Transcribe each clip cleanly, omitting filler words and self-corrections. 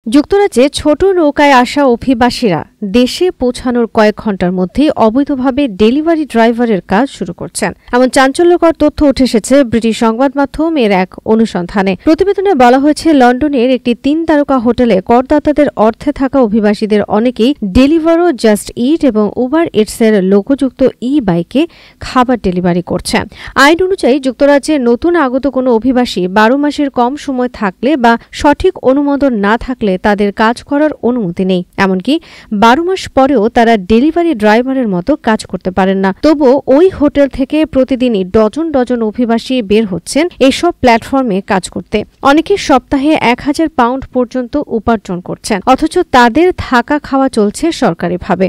যুক্তরাজ্যে ছোট নৌকায় আসা অভিবাসীরা দেশে পৌঁছানোর কয়েক ঘণ্টার মধ্যেই অবৈধভাবে ডেলিভারি ড্রাইভারের কাজ শুরু করছেন এমন চাঞ্চল্যকর তথ্য উঠে এসেছে ব্রিটিশ সংবাদ মাধ্যম এর এক অনুসন্ধানে। প্রতিবেদনে বলা হয়েছে, লন্ডনের একটি ৩ তারকা হোটেলে করদাতাদের অর্থে থাকা অভিবাসীদের অনেকেই ডেলিভারো, জাস্ট ইট এবং উবার ইটসের লোগোযুক্ত বাইকে খাবার ডেলিভারি করছেন। আইন অনুযায়ী যুক্তরাজ্যে নতুন আগত কোনো অভিবাসী ১২ মাসের কম সময় থাকলে বা সঠিক অনুমোদন না থাকলে তাদের কাজ করার অনুমতি নেই। এমনকি ১২ মাস পরেও তারা ডেলিভারি ড্রাইভারের মতো কাজ করতে পারেন না। তবুও ওই হোটেল থেকে প্রতিদিনই ডজন ডজন অভিবাসী বের হচ্ছেন এসব প্ল্যাটফর্মে কাজ করতে। অনেকে সপ্তাহে ১,০০০ পাউন্ড পর্যন্ত উপার্জন করছেন, অথচ তাদের থাকা খাওয়া চলছে সরকারিভাবে।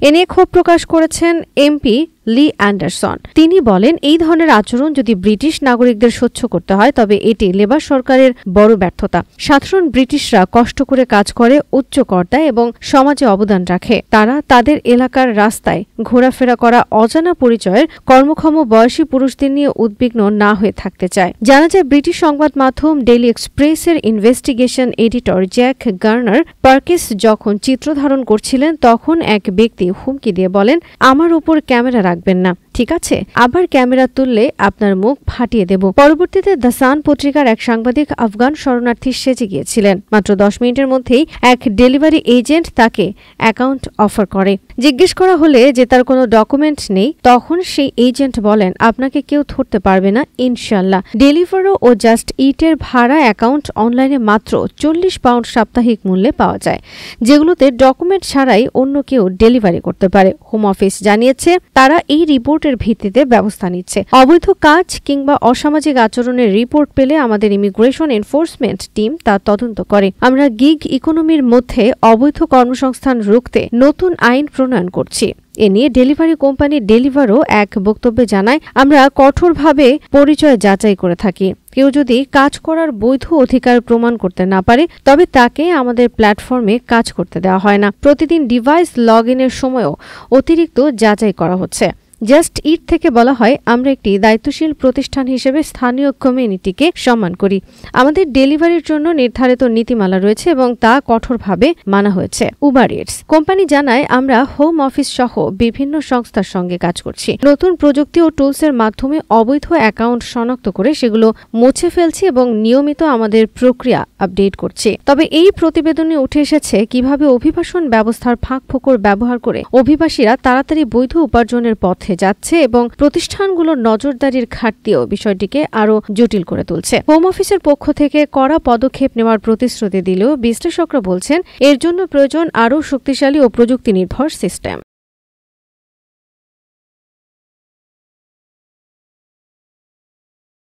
এ নিয়ে ক্ষোভ প্রকাশ করেছেন এমপি লি অ্যান্ডারসন। তিনি বলেন, এই ধরনের আচরণ যদি ব্রিটিশ নাগরিকদের সহ্য করতে হয় তবে এটি লেবার সরকারের বড় ব্যর্থতা। সাধারণ ব্রিটিশরা কষ্ট করে কাজ করে, উচ্চ কর দেয় এবং সমাজে অবদান রাখে। তারা তাদের এলাকার রাস্তায় ঘোরাফেরা করা অজানা পরিচয়ের কর্মক্ষম বয়সী পুরুষদের নিয়ে উদ্বিগ্ন না হয়ে থাকতে চায়। জানা যায়, ব্রিটিশ সংবাদ মাধ্যম ডেইলি এক্সপ্রেসের ইনভেস্টিগেশন এডিটর জ্যাক গার্নার পার্কিস যখন চিত্র ধারণ করছিলেন তখন এক ব্যক্তি হুমকি দিয়ে বলেন, আমার উপর ক্যামেরা রাখবেন না, ঠিক আছে? আবার ক্যামেরা তুললে আপনার মুখ ফাটিয়ে দেব। পরবর্তীতে দ্য সান পত্রিকার এক সাংবাদিক আফগান শরণার্থী সেজে গিয়েছিলেন। মাত্র ১০ মিনিটের মধ্যেই এক ডেলিভারি এজেন্ট তাকে অ্যাকাউন্ট অফার করে। জিজ্ঞেস করা হলে যে তার কোনো ডকুমেন্ট নেই, তখন সেই এজেন্ট বলেন, আপনাকে কেউ ধরতে পারবে না ইনশাল্লাহ। ডেলিভারো ও জাস্ট ইটের ভাড়া অ্যাকাউন্ট অনলাইনে মাত্র ৪০ পাউন্ড সাপ্তাহিক মূল্যে পাওয়া যায়, যেগুলোতে ডকুমেন্ট ছাড়াই অন্য কেউ ডেলিভারি করতে পারে। হোম অফিস জানিয়েছে তারা এই রিপোর্টের ভিত্তিতে ব্যবস্থা নিচ্ছে। অবৈধ কাজ কিংবা অসামাজিক আচরণের রিপোর্ট পেলে আমাদের ইমিগ্রেশন এনফোর্সমেন্ট টিম তা তদন্ত করে। আমরা গিগ ইকোনমির মধ্যে অবৈধ কর্মসংস্থান রুখতে নতুন আইন প্রণয়ন করছি। এ নিয়ে ডেলিভারি কোম্পানি ডেলিভারও এক বক্তব্যে জানায়, আমরা কঠোরভাবে পরিচয় যাচাই করে থাকি। কেউ যদি কাজ করার বৈধ অধিকার প্রমাণ করতে না পারে তবে তাকে আমাদের প্ল্যাটফর্মে কাজ করতে দেওয়া হয় না। প্রতিদিন ডিভাইস লগ ইনের সময়ও অতিরিক্ত যাচাই করা হচ্ছে। জাস্ট ইট থেকে বলা হয়, আমরা একটি দায়িত্বশীল প্রতিষ্ঠান হিসেবে স্থানীয় কমিউনিটিকে সম্মান করি। আমাদের ডেলিভারির জন্য নির্ধারিত নীতিমালা রয়েছে এবং তা কঠোরভাবে মানা হয়েছে। উবার ইটস কোম্পানি জানায়, আমরা হোম অফিস সহ বিভিন্ন সংস্থার সঙ্গে কাজ করছি। নতুন প্রযুক্তি ও টুলসের মাধ্যমে অবৈধ অ্যাকাউন্ট শনাক্ত করে সেগুলো মুছে ফেলছি এবং নিয়মিত আমাদের প্রক্রিয়া আপডেট করছি। তবে এই প্রতিবেদনে উঠে এসেছে কিভাবে অভিবাসন ব্যবস্থার ফাঁকফোকর ব্যবহার করে অভিবাসীরা তাড়াতাড়ি বৈধ উপার্জনের পথে যাচ্ছে এবং প্রতিষ্ঠানগুলোর নজরদারির ঘাটতিও বিষয়টিকে আরও জটিল করে তুলছে। হোম অফিসের পক্ষ থেকে কড়া পদক্ষেপ নেওয়ার প্রতিশ্রুতি দিলেও বিশ্লেষকরা বলছেন এর জন্য প্রয়োজন আরও শক্তিশালী ও প্রযুক্তি নির্ভর সিস্টেম।